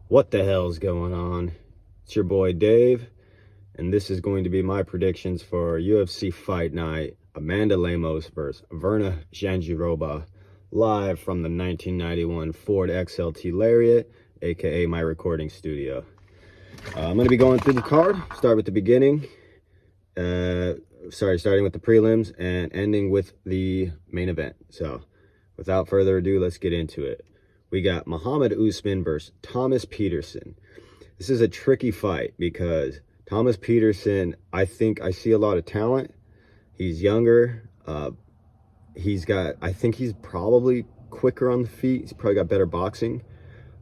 What the hell's going on? It's your boy Dave, and this is going to be my predictions for UFC Fight Night, Amanda Lemos versus Verna Jandiroba, live from the 1991 Ford XLT Lariat, aka my recording studio. I'm going to be going through the card, start with the beginning, starting with the prelims and ending with the main event. So without further ado, let's get into it. We got Muhammad Usman versus Thomas Peterson. This is a tricky fight because Thomas Peterson, I think I see a lot of talent. He's younger. I think he's probably quicker on the feet. He's probably got better boxing,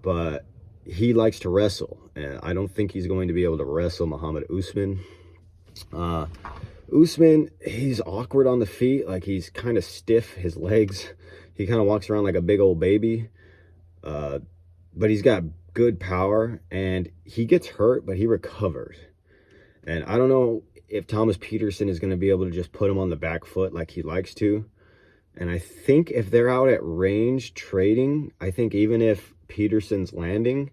but he likes to wrestle, and I don't think he's going to be able to wrestle Muhammad Usman. Usman, he's awkward on the feet. Like, he's kind of stiff, his legs. He kind of walks around like a big old baby. But he's got good power, and he gets hurt, but he recovers. And I don't know if Thomas Peterson is going to be able to just put him on the back foot like he likes to. And I think if they're out at range trading, I think even if Peterson's landing,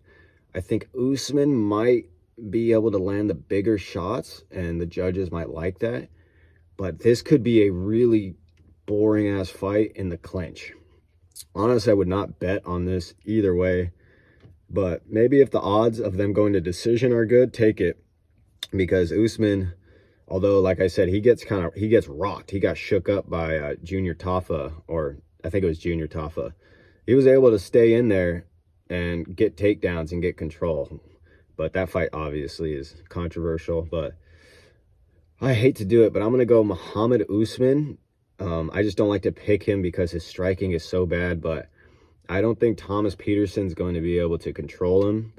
I think Usman might be able to land the bigger shots, and the judges might like that. But this could be a really boring ass fight in the clinch. Honestly, I would not bet on this either way, but maybe if the odds of them going to decision are good, take it, because Usman, although like I said, he gets rocked. He got shook up by Junior Tafa, or I think it was Junior Tafa. He was able to stay in there and get takedowns and get control. But that fight obviously is controversial, but I hate to do it, but I'm going to go Muhammad Usman. I just don't like to pick him because his striking is so bad, but I don't think Thomas Peterson's going to be able to control him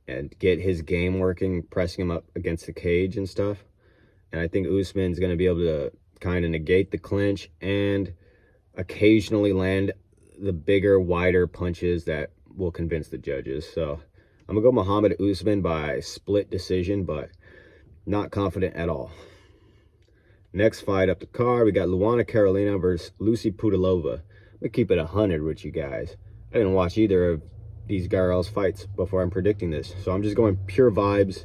and get his game working, pressing him up against the cage and stuff. And I think Usman's going to be able to kind of negate the clinch and occasionally land the bigger, wider punches that will convince the judges. So I'm going to go Muhammad Usman by split decision, but not confident at all. Next fight up the card, we got Luana Carolina versus Lucy Pudilova. I'm going to keep it 100 with you guys. I didn't watch either of these girls' fights before I'm predicting this, so I'm just going pure vibes.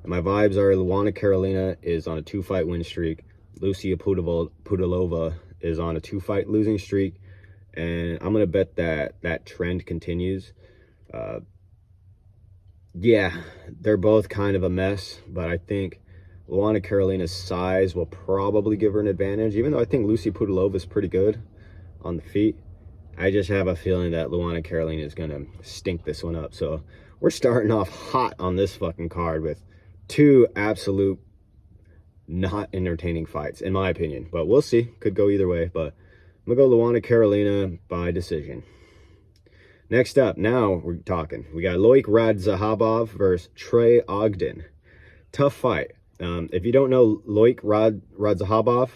And my vibes are Luana Carolina is on a 2-fight win streak. Lucy Pudilova is on a 2-fight losing streak. And I'm going to bet that trend continues. Yeah, they're both kind of a mess, but I think Luana Carolina's size will probably give her an advantage, even though I think Lucy Pudilova is pretty good on the feet. I just have a feeling that Luana Carolina is going to stink this one up. So we're starting off hot on this fucking card with two absolute not entertaining fights, in my opinion. But we'll see. Could go either way. But I'm going to go Luana Carolina by decision. Next up, now we're talking. We got Loic Radzahabov versus Trey Ogden. Tough fight. If you don't know Loic Radzahabov,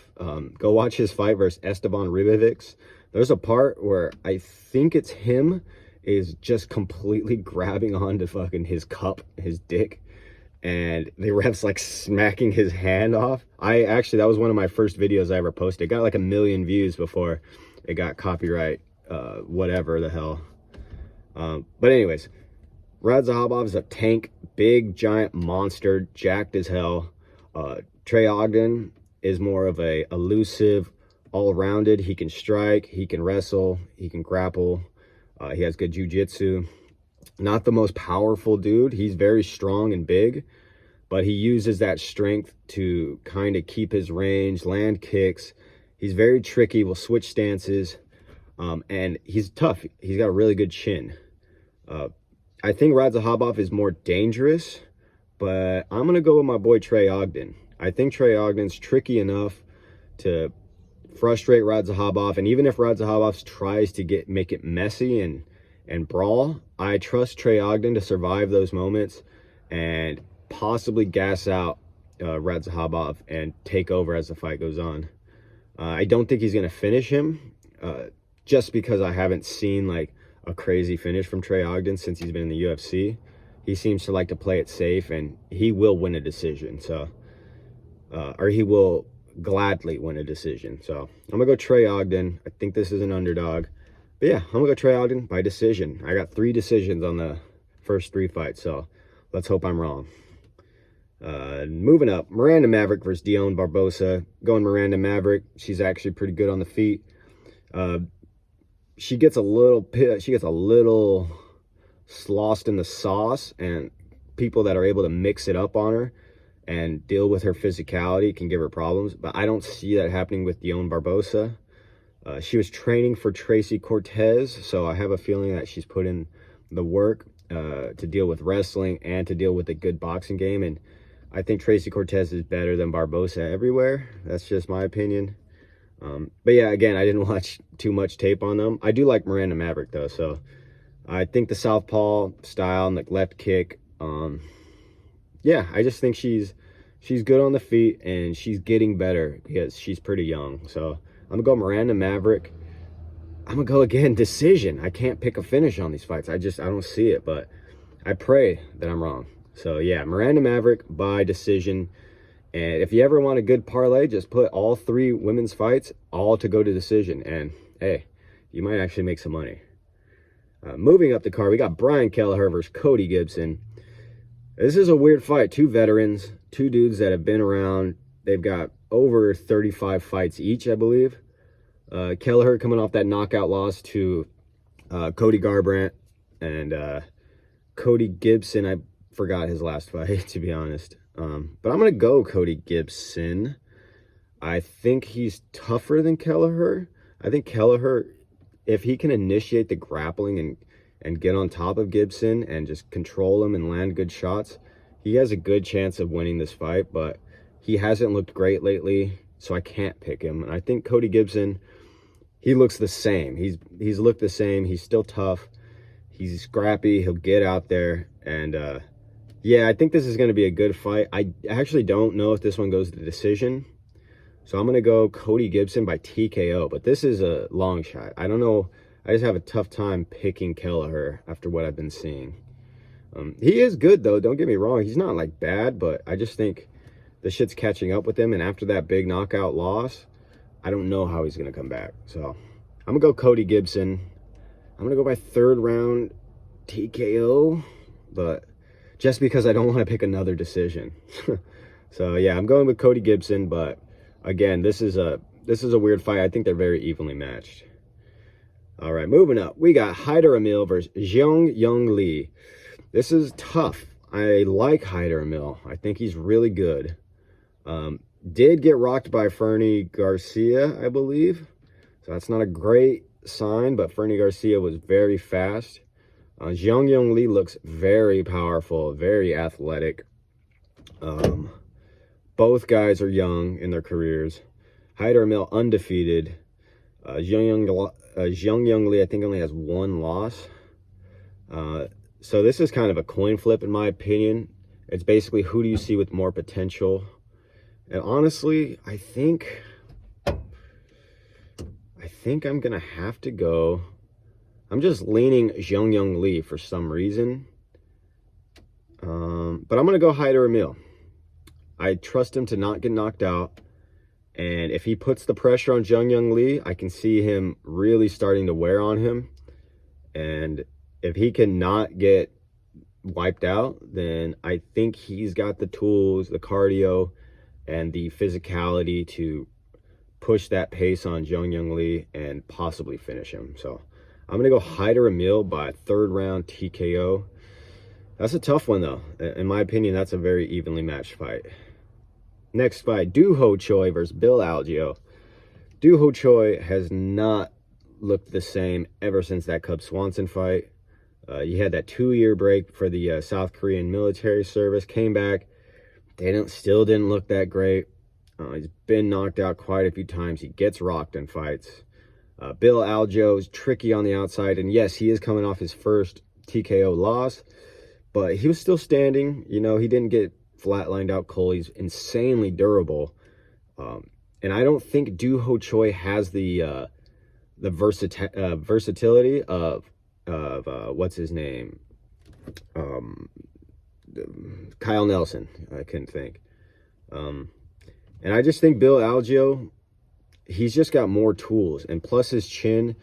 go watch his fight versus Esteban Ribovics. There's a part where I think it's him is just completely grabbing onto fucking his cup, his dick, and the ref's like smacking his hand off. That was one of my first videos I ever posted. It got like 1 million views before it got copyright, whatever the hell. But anyways, Radzahabov is a tank, big, giant monster, jacked as hell. Trey Ogden is more of a elusive, all-rounded. He can strike, he can wrestle, he can grapple. He has good jiu-jitsu. Not the most powerful dude. He's very strong and big, but he uses that strength to kind of keep his range, land kicks. He's very tricky, will switch stances, and he's tough. He's got a really good chin. I think Radzahabov is more dangerous, but I'm going to go with my boy Trey Ogden. I think Trey Ogden's tricky enough to frustrate Radzahabov, and even if Radzahabov tries to make it messy and brawl, I trust Trey Ogden to survive those moments and possibly gas out Radzahabov and take over as the fight goes on. I don't think he's going to finish him, just because I haven't seen like a crazy finish from Trey Ogden since he's been in the UFC. He seems to like to play it safe, and he will win a decision. So, or he will gladly win a decision. So I'm gonna go Trey Ogden. I think this is an underdog, but yeah, I'm gonna go Trey Ogden by decision. I got 3 decisions on the first 3 fights. So let's hope I'm wrong. Moving up, Miranda Maverick versus Dion Barbosa. Going Miranda Maverick. She's actually pretty good on the feet. She gets a little lost in the sauce, and people that are able to mix it up on her and deal with her physicality can give her problems. But I don't see that happening with Dion Barbosa. She was training for Tracy Cortez, so I have a feeling that she's put in the work to deal with wrestling and to deal with a good boxing game. And I think Tracy Cortez is better than Barbosa everywhere. That's just my opinion. But yeah, again, I didn't watch too much tape on them. I do like Miranda Maverick, though, so I think the southpaw style and the left kick, yeah, I just think she's good on the feet, and she's getting better because she's pretty young. So I'm gonna go Miranda Maverick. I'm gonna go again decision. I can't pick a finish on these fights. I don't see it, but I pray that I'm wrong. So yeah, Miranda Maverick by decision. And if you ever want a good parlay, just put all 3 women's fights all to go to decision, and hey, you might actually make some money. Moving up the card, we got Brian Kelleher versus Cody Gibson. This is a weird fight. 2 veterans, 2 dudes that have been around. They've got over 35 fights each, I believe. Kelleher coming off that knockout loss to Cody Garbrandt, and Cody Gibson, I forgot his last fight, to be honest. But I'm going to go Cody Gibson. I think he's tougher than Kelleher. I think Kelleher, if he can initiate the grappling and get on top of Gibson and just control him and land good shots, he has a good chance of winning this fight. But he hasn't looked great lately, so I can't pick him. And I think Cody Gibson, he looks the same. He's looked the same. He's still tough. He's scrappy. He'll get out there. And yeah, I think this is going to be a good fight. I actually don't know if this one goes to decision. So I'm going to go Cody Gibson by TKO. But this is a long shot. I don't know. I just have a tough time picking Kelleher after what I've been seeing. He is good, though. Don't get me wrong. He's not, like, bad. But I just think the shit's catching up with him. And after that big knockout loss, I don't know how he's going to come back. So I'm going to go Cody Gibson. I'm going to go by 3rd round TKO. But just because I don't want to pick another decision. So, yeah, I'm going with Cody Gibson. But, again, this is a weird fight. I think they're very evenly matched. All right, moving up. We got Haider Emil versus Zhang Young Lee. This is tough. I like Haider Emil. I think he's really good. Did get rocked by Fernie Garcia, I believe. So that's not a great sign, but Fernie Garcia was very fast. Zhang Young Lee looks very powerful, very athletic. Both guys are young in their careers. Haider Emil undefeated. Zhang Young Lee, I think, only has 1 loss. So this is kind of a coin flip, in my opinion. It's basically who do you see with more potential. And honestly, I think I'm going to have to go. I'm just leaning Zhang Young Lee for some reason. But I'm going to go Haider Emil. I trust him to not get knocked out. And if he puts the pressure on Zhang Young Lee, I can see him really starting to wear on him. And if he cannot get wiped out, then I think he's got the tools, the cardio, and the physicality to push that pace on Zhang Young Lee and possibly finish him. So I'm going to go Haider Emil by 3rd round TKO. That's a tough one, though. In my opinion, that's a very evenly matched fight. Next fight, Doo Ho Choi versus Bill Algeo. Doo Ho Choi has not looked the same ever since that Cub Swanson fight. You had that 2-year break for the South Korean military service. Came back. Still didn't look that great. He's been knocked out quite a few times. He gets rocked in fights. Bill Algeo is tricky on the outside. And yes, he is coming off his first TKO loss. But he was still standing. You know, he didn't get flatlined out cold. He's insanely durable. And I don't think Doo Ho Choi has the versatility of what's his name? Kyle Nelson. I couldn't think. And I just think Bill Algeo, he's just got more tools. And plus his chin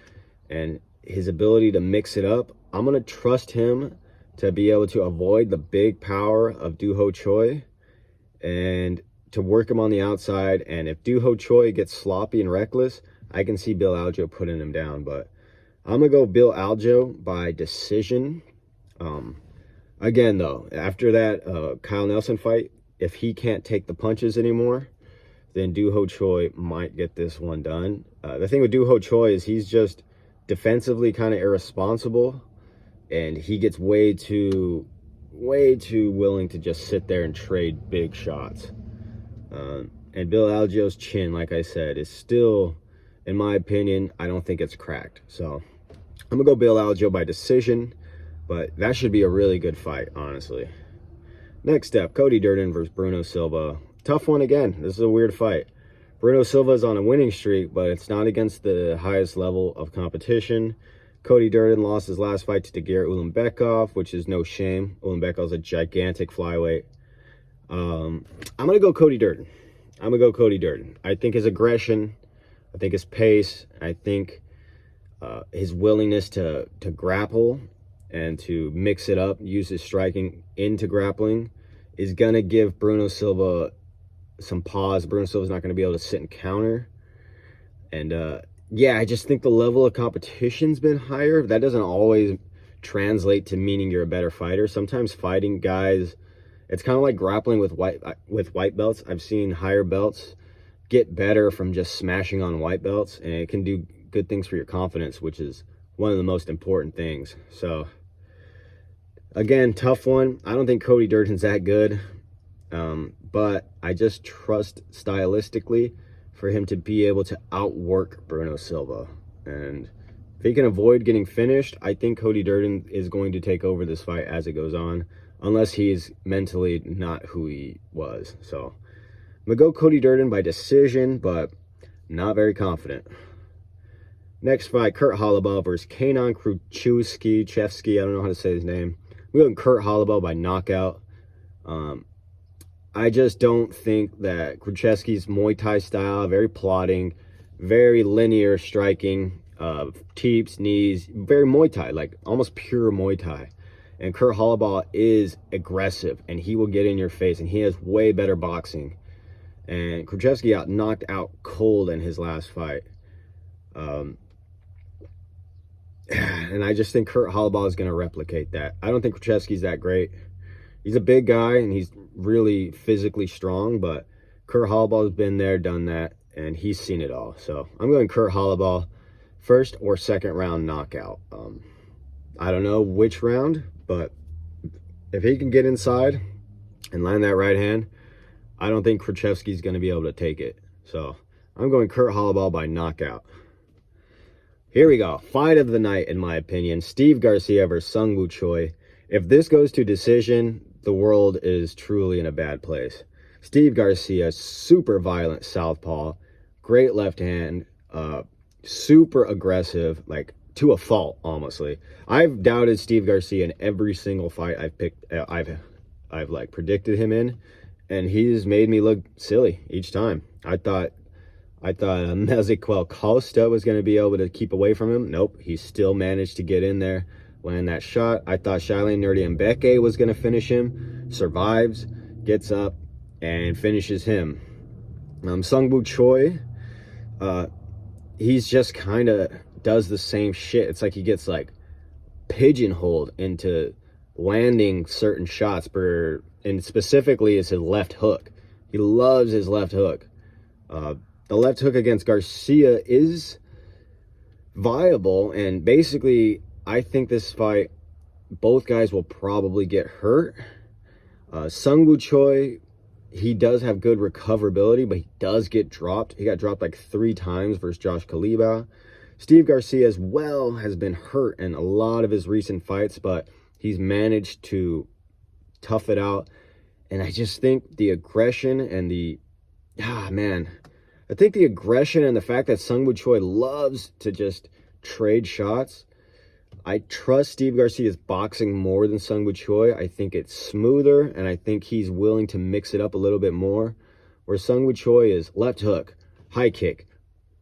and his ability to mix it up, I'm going to trust him to be able to avoid the big power of Doo Ho Choi and to work him on the outside. And if Doo Ho Choi gets sloppy and reckless, I can see Bill Algeo putting him down. But I'm going to go Bill Algeo by decision. Again, though, after that Kyle Nelson fight, if he can't take the punches anymore, then Doo Ho Choi might get this one done. The thing with Doo Ho Choi is he's just defensively kind of irresponsible, and he gets way too willing to just sit there and trade big shots. And Bill Algeo's chin, like I said, is still, in my opinion, I don't think it's cracked. So I'm gonna go Bill Algeo by decision, but that should be a really good fight, honestly. Next up, Cody Durden versus Bruno Silva. Tough one again. This is a weird fight. Bruno Silva is on a winning streak, but it's not against the highest level of competition. Cody Durden lost his last fight to Tagir Ulanbekov, which is no shame. Ulanbekov's a gigantic flyweight. I'm going to go Cody Durden. I think his aggression, I think his pace, I think his willingness to grapple and to mix it up, use his striking into grappling, is going to give Bruno Silva some pause. Bruno Silva's not going to be able to sit and counter. And yeah, I just think the level of competition's been higher. That doesn't always translate to meaning you're a better fighter. Sometimes fighting guys, it's kind of like grappling with white belts. I've seen higher belts get better from just smashing on white belts, and it can do good things for your confidence, which is one of the most important things. So again, tough one. I don't think Cody Durden's that good, but I just trust stylistically for him to be able to outwork Bruno Silva. And if he can avoid getting finished, I think Cody Durden is going to take over this fight as it goes on, unless he's mentally not who he was. So I'm going to go Cody Durden by decision, but not very confident. Next fight, Kurt Holobaugh versus Kenan Kruchevsky. I don't know how to say his name. We're going Kurt Holobaugh by knockout. I just don't think that Kruchevsky's Muay Thai style, very plodding, very linear striking, teeps, knees, very Muay Thai, like almost pure Muay Thai. And Kurt Holobaugh is aggressive, and he will get in your face, and he has way better boxing. And Kruchevsky got knocked out cold in his last fight. And I just think Kurt Holobaugh is going to replicate that. I don't think Kruchevsky's that great. He's a big guy, and he's really physically strong, but Kurt Holobaugh has been there, done that, and he's seen it all. So I'm going Kurt Holobaugh, first or second round knockout. I don't know which round, but if he can get inside and land that right hand, I don't think Kruchevsky's going to be able to take it. So I'm going Kurt Holobaugh by knockout. Here we go. Fight of the night, in my opinion. Steve Garcia versus Sung Woo Choi. If this goes to decision, the world is truly in a bad place. Steve Garcia, super violent southpaw, great left hand, super aggressive, like to a fault, honestly. I've doubted Steve Garcia in every single fight I've picked. I've like predicted him in, and he's made me look silly each time. I thought Meziquel Costa was going to be able to keep away from him. Nope, he still managed to get in there, land that shot. I thought Shailene Nerdy was going to finish him, survives, gets up, and finishes him. Sung Woo Choi, he's just kind of does the same shit. It's like he gets like pigeonholed into landing certain shots, and specifically is his left hook. He loves his left hook. The left hook against Garcia is viable, and basically I think this fight, both guys will probably get hurt. Sung Woo Choi, he does have good recoverability, but he does get dropped. He got dropped like 3 times versus Josh Kaliba. Steve Garcia as well has been hurt in a lot of his recent fights, but he's managed to tough it out. And I just think the aggression and I think the aggression and the fact that Sung Woo Choi loves to just trade shots, I trust Steve Garcia's boxing more than Sung Woo Choi. I think it's smoother, and I think he's willing to mix it up a little bit more. Where Sung Woo Choi is left hook, high kick,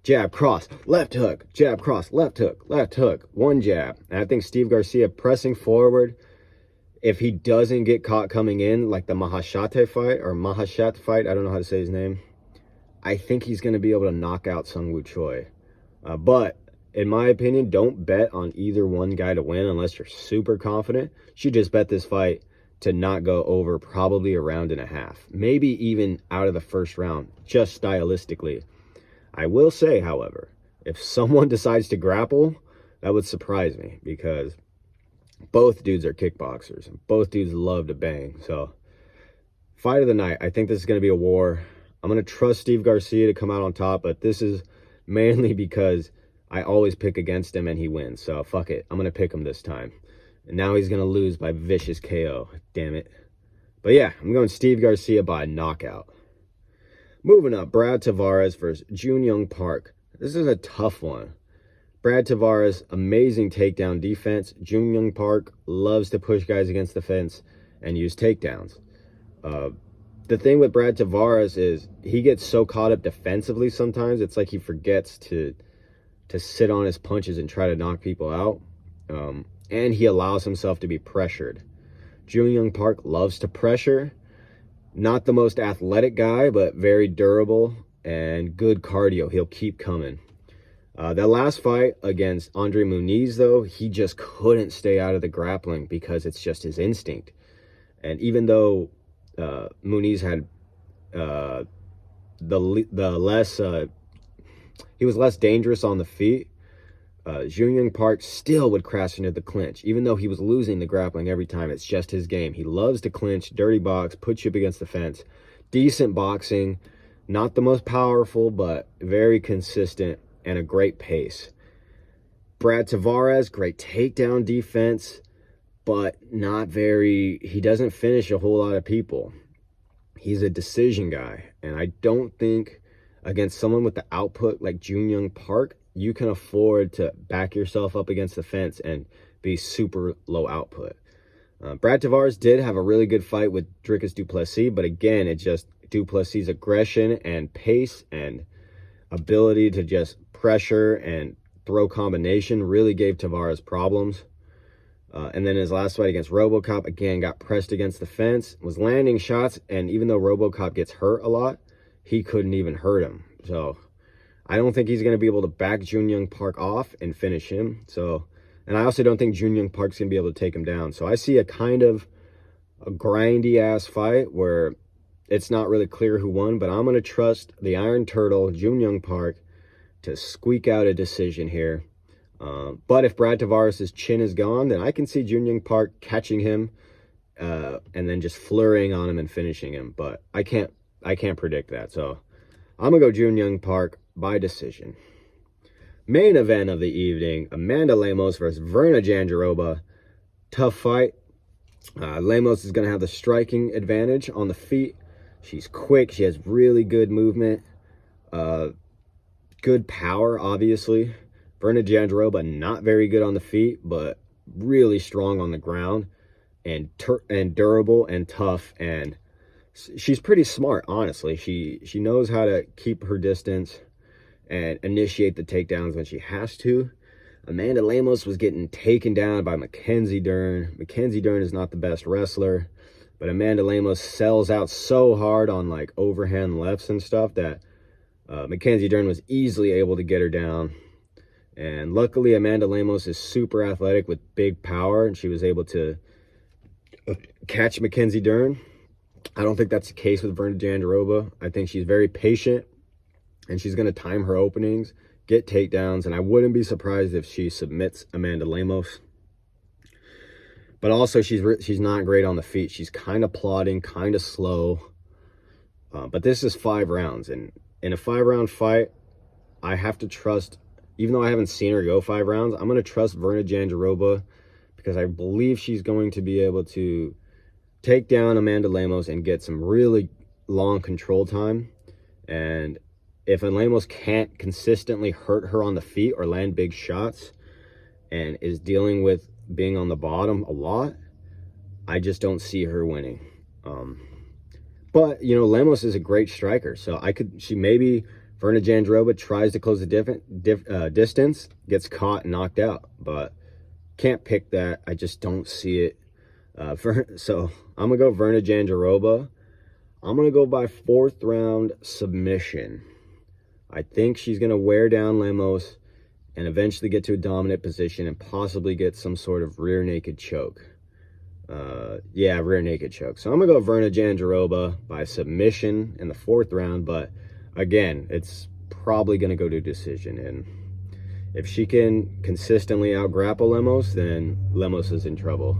jab, cross, left hook, jab, cross, left hook, one jab. And I think Steve Garcia pressing forward, if he doesn't get caught coming in, like the Mahashat fight, I don't know how to say his name, I think he's going to be able to knock out Sung Woo Choi. But in my opinion, don't bet on either one guy to win unless you're super confident. You should just bet this fight to not go over probably a round and a half, maybe even out of the first round, just stylistically. I will say, however, if someone decides to grapple, that would surprise me, because both dudes are kickboxers and both dudes love to bang. So fight of the night, I think this is going to be a war. I'm going to trust Steve Garcia to come out on top, but this is mainly because I always pick against him and he wins. So fuck it, I'm going to pick him this time. And now he's going to lose by vicious KO. Damn it. But yeah, I'm going Steve Garcia by knockout. Moving up, Brad Tavares versus Jun Young Park. This is a tough one. Brad Tavares, amazing takedown defense. Jun Young Park loves to push guys against the fence and use takedowns. The thing with Brad Tavares is he gets so caught up defensively sometimes. It's like he forgets to sit on his punches and try to knock people out. And he allows himself to be pressured. Jun Young Park loves to pressure. Not the most athletic guy, but very durable and good cardio. He'll keep coming. That last fight against Andre Muniz, though, he just couldn't stay out of the grappling because it's just his instinct. And even though Muniz had he was less dangerous on the feet, Jun Young Park still would crash into the clinch, even though he was losing the grappling every time. It's just his game. He loves to clinch, dirty box, put you up against the fence. Decent boxing, not the most powerful, but very consistent and a great pace. Brad Tavares, great takedown defense, but he doesn't finish a whole lot of people. He's a decision guy, and I don't think against someone with the output like Jun Young Park, you can afford to back yourself up against the fence and be super low output. Brad Tavares did have a really good fight with Dricus du Plessis, but again, it's just du Plessis' aggression and pace and ability to just pressure and throw combination really gave Tavares problems. And then his last fight against RoboCop, again, got pressed against the fence, was landing shots, and even though RoboCop gets hurt a lot, he couldn't even hurt him. So I don't think he's going to be able to back Jun Young Park off and finish him. And I also don't think Jun Young Park's going to be able to take him down. So I see a kind of a grindy-ass fight where it's not really clear who won, but I'm going to trust the Iron Turtle, Jun Young Park, to squeak out a decision here. But if Brad Tavares' chin is gone, then I can see Jun Young Park catching him and then just flurrying on him and finishing him. But I can't predict that. So I'm going to go Jun Young Park by decision. Main event of the evening, Amanda Lemos versus Verna Jandiroba. Tough fight. Lemos is going to have the striking advantage on the feet. She's quick. She has really good movement. Good power, obviously. Verna Jandiroba, not very good on the feet, but really strong on the ground and durable and tough. And she's pretty smart, honestly. She knows how to keep her distance and initiate the takedowns when she has to. Amanda Lemos was getting taken down by Mackenzie Dern. Mackenzie Dern is not the best wrestler, but Amanda Lemos sells out so hard on like overhand lefts and stuff that Mackenzie Dern was easily able to get her down. And luckily, Amanda Lemos is super athletic with big power, and she was able to catch Mackenzie Dern. I don't think that's the case with Verna Jandiroba. I think she's very patient, and she's going to time her openings, get takedowns, and I wouldn't be surprised if she submits Amanda Lemos. But also, she's not great on the feet. She's kind of plodding, kind of slow. But this is 5 rounds, and in a 5-round fight, I have to trust, even though I haven't seen her go 5 rounds, I'm going to trust Verna Jandiroba because I believe she's going to be able to take down Amanda Lemos and get some really long control time. And if Lemos can't consistently hurt her on the feet or land big shots and is dealing with being on the bottom a lot, I just don't see her winning. But, you know, Lemos is a great striker, so maybe Verna Jandiroba tries to close the distance, gets caught and knocked out, but can't pick that. I just don't see it. So I'm going to go Verna Jandiroba. I'm going to go by 4th round submission. I think she's going to wear down Lemos and eventually get to a dominant position and possibly get some sort of rear naked choke. Yeah, rear naked choke. So I'm going to go Verna Jandiroba by submission in the 4th round. But again, it's probably going to go to decision. And if she can consistently out-grapple Lemos, then Lemos is in trouble.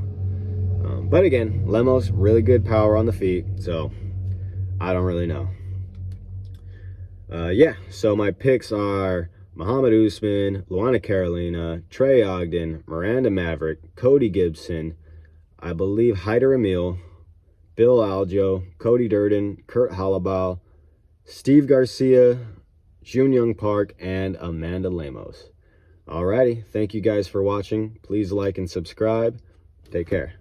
But again, Lemos, really good power on the feet. So I don't really know. Yeah, so my picks are Muhammad Usman, Luana Carolina, Trey Ogden, Miranda Maverick, Cody Gibson, I believe Hyder Emil, Bill Aljo, Cody Durden, Kurt Halabal, Steve Garcia, Jun Young Park, and Amanda Lemos. Alrighty, thank you guys for watching. Please like and subscribe. Take care.